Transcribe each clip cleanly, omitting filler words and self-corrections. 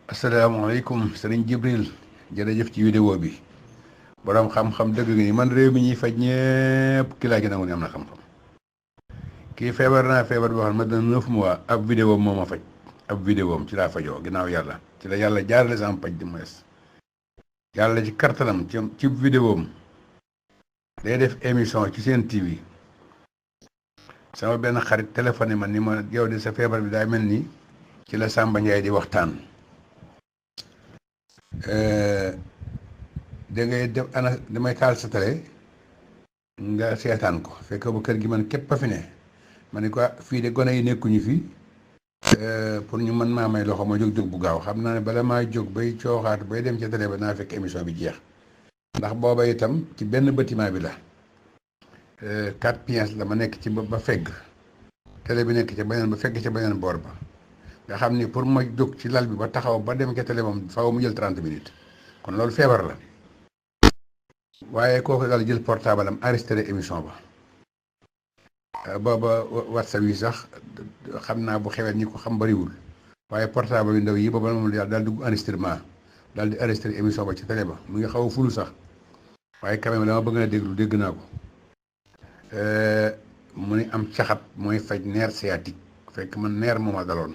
asalaamaaleykum sëriñ Jibril jërëjëf ci vidéo bi borom xam-xam dëgg nga ni man réew mi ñuy faj ñëpp ki laa gi nangu ne am na xam-xam kii feebar naa feebar boo xam ne ma dana 9 mois ab vidéo moo ma faj ab vidéo am ci laa fajoo ginnaaw yàlla ci la yàlla jaarale sama paj di moes yàlla ci kartanam ci vidéo am day def émission ci seen TV sama benn xarit téléphoné ma ni ma yow di sa feebar bi daa mel ni ci la Samba Ndiaye di waxtaan da ngay def ana damay taal sa télé nga seetaan ko fekk bu kër gi man képp a fi ne ma ne ko fii de gone yi nekkuñu fi pour ñu mën maa may loxo ma jóg bu gaaw xam naa ne bala maa jóg bay cooxaat bay dem ca télé ba naa fekk émission bi jeex ndax booba itam ci benn bâtiment bi la 4 pièces la ma nekk ci ba fegg télé bi nekk ca beneen ba fegg ca beneen boor ba nga xam ni pour ma jóg ci lal bi ba taxaw ba dem ca télé moom faaw mu jël 30 minutes kon loolu feebar la waaye kooku daal jël portable am enregistré émission ba booba WhatsApp yi sax xam naa bu xewet ñi ko xam bariwul waaye portable yu ndaw yi booba moom daal dugg enregistrement daal di enregistré émission ba ci télé ba mu ngi xaw a fulu sax waaye quand même dama bëgg na dégg naa ko mu ni am caxat mooy faj nerf sciatique fekk man nerf moo ma daloon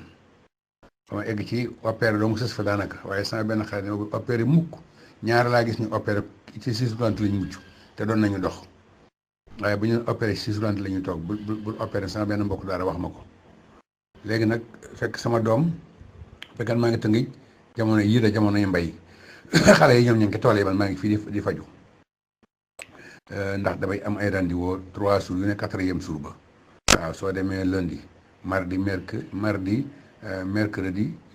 ba ma egg ci opéré doo mu sës fa daanaka waaye sama benn xarit ne ma opéré mukk ñaar laa gis ñu opéré ci 6 plante lañu mujj te doon nañu dox waaye bu ñu opéré ci 6 plante la ñuy toog bu opéré sama benn mbokk daara wax ma ko léegi nag fekk sama doom fekkan maa ngi tëngiñ jamono yii la jamono yu mbay xale yi ñoom ñu ngi ci tool yi man maa ngi fii di faju ndax damay am ay rendez-vous 3 jours yu ne 4e jour ba waaw soo demee lundi mardi mercredi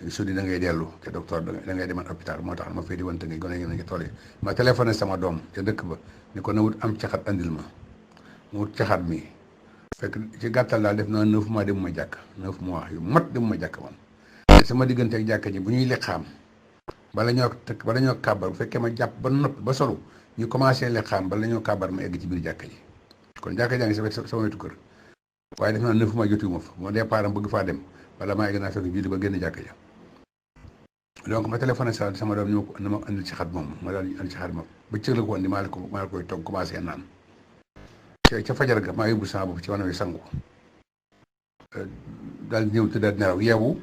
jeudi da ngay dellu te docteur da ngay demal hôpital moo tax ma fay di wante ngay gone yi ci tool yi ma téléphoné sama doom ca dëkk ba ni ko na wut am caxat andil ma mu wut caxat mi fekk ci gàttal daal def naa 9 mois dem ma jàkk 9 mois yu mat dem ma jàkk man te sama diggante ak jàkk ji bu ñuy liqaam bala ñoo kàbbar bu fekkee ma jàpp ba noppi ba solu ñu commencé liqaam bala ñoo kàbbar ma egg ci biir jàkk ji kon jàkk jaa ngi sama wetu kër waaye def naa 9 mois jotuwuma fa moo départ am bëgg faa dem wala maa ngi naa fekk jiitu ba génn jàkk ja donc ma téléphoné sama doom ñëw ko na ma andil ci xat moom ma daal di andi ci xat moom ba cëg la ko andi maa la koy togg commencé naan ca fajar ga maa yóbbu sama bopp ci wana wi sangu daal ñëw tëddaat nelaw yeewu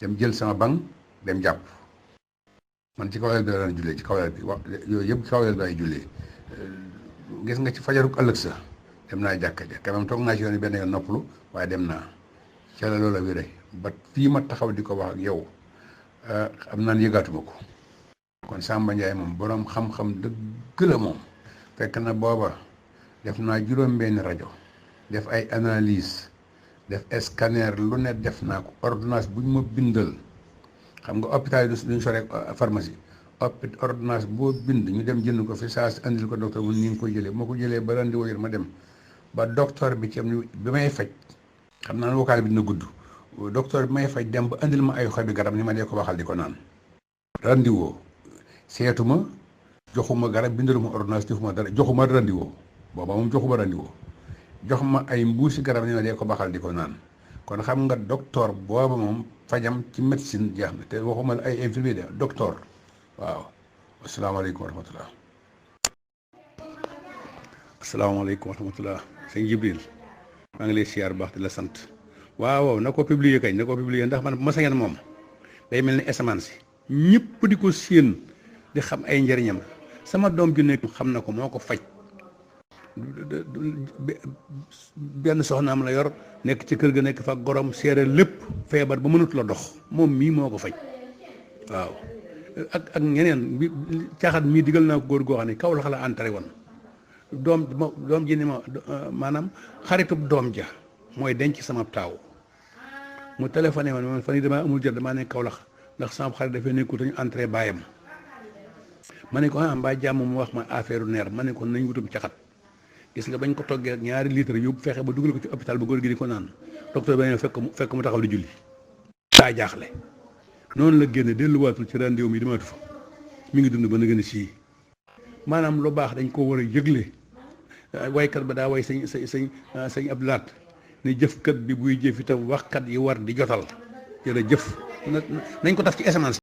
dem jël sama bank dem jàpp man ci kaw lal bi daan jullee ci kaw lal bi wax yooyu yëpp ci kaw lal bi ay jullee gis nga ci fajaruk ëllëg sa dem naa jàkka ja quand même toog naa ci yoon benn yoon noppalu waaye dem naa ca la loola wéré ba fii ma taxaw di ko wax ak yow am naan yëgaatuma ko kon Samba Ndiaye moom boroom xam-xam dëgg la moom fekk na booba def naa juróom-benn rajo def ay analyse def scanner lu ne def naa ko ordonnance bu ñu ma bindal xam nga hôpital yi duñ sore pharmacie ordonnance boo bind ñu dem jënd ko fi saa si andil ko docteur mu ni nga koy jëlee bu ma ko jëlee ba randi woyir ma dem ba docteur bi ci bi may faj xam naa ne vocal bi dina gudd docteur bi may faj dem ba andil ma ay xobi garab ni ma dee ko waxal di ko naan randiwoo seetuma joxuma garab bindaluma ordonnance defuma dara joxuma randiwoo booba moom joxuma randiwoo jox ma ay mbuusi garab ni ma dee ko baxal di ko naan kon xam nga docteur booba moom fajam ci médecine jeex na te waxuma la ay infirmier de docteur waaw asalaamaaleykum wa rahmatullah asalaamaaleykum wa rahmatullah sëñ Jibril maa ngi lay siyaar baax di la sant waaw na ko publier kañ na ko publier ndax man ma sañoon moom day mel ni asamaan si ñëpp di ko séen di xam ay njëriñam sama doom ju nekk xam na ko moo ko faj benn soxnaam la yor nekk ci kër ga nekk fa gorom seere lépp feebar ba mënut la dox moom mii moo ko faj waaw ak ñeneen bi caaxat mii digal naa ko góor goo xam ne kaw la xala entré woon doom ji ni ma maanaam xaritub doom ja mooy denc sama taaw mu téléphoné man fan yi damaa amul jot damaa nekk Kaolack ndax sama xarit dafay nekkul te ñu entré baayam ma ne ko mbaa jàmm mu wax ma affaire neer ma ne ko nañ wutum caxat gis nga bañ ko toggee 2 litres yóbbu fexe ba dugal ko ci hôpital ba góor gi di ko naan docteur ba ne fekk mu taxaw di julli daa jaaxle noonu la génne delluwaatul ci rendez-vous mi demaatu fa mi ngi dund ba na gën a sii maanaam lu baax dañ ko war a yëgle waykat ba daa way sëñ Abdoulaat ne jëfkat bi buy jëf itam waxkat yi war di jotal jërëjëf nañ ko taf ci SMS